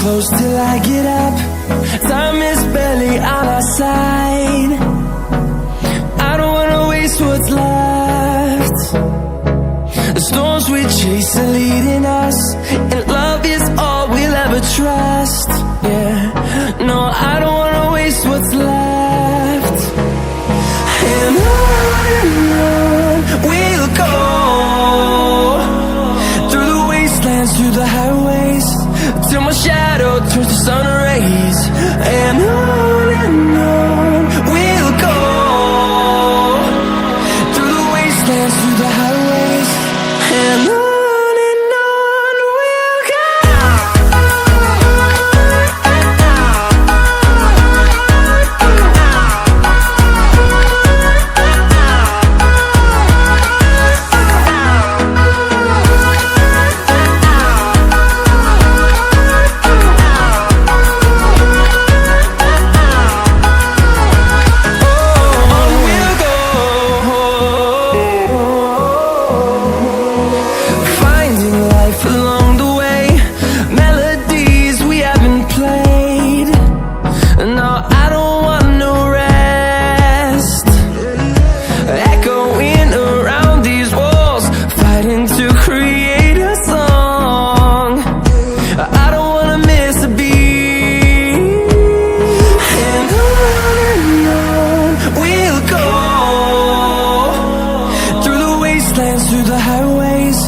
close till I get up. Time is barely on our side. I don't wanna waste what's left. The storms we chase are leading us, and love is all we'll ever trust. Yeah, no, I don't wanna waste what's left. And on we'll go, through the wastelands, through the highways, till my shadow turns to sun rays. And on we'll go, through the wastelands, through the highways, and on we'll go. Through the highways,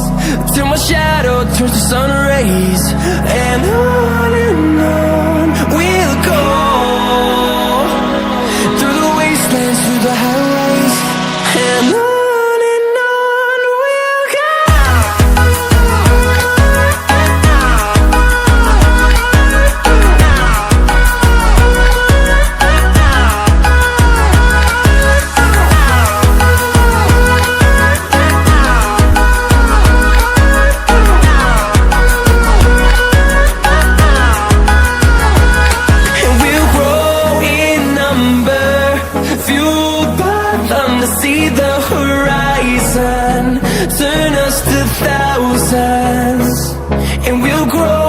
till my shadow turns to sun rays. And on we'll go, through the wastelands, through the highways, and on we'll go. See the horizon turn us to thousands, and we'll grow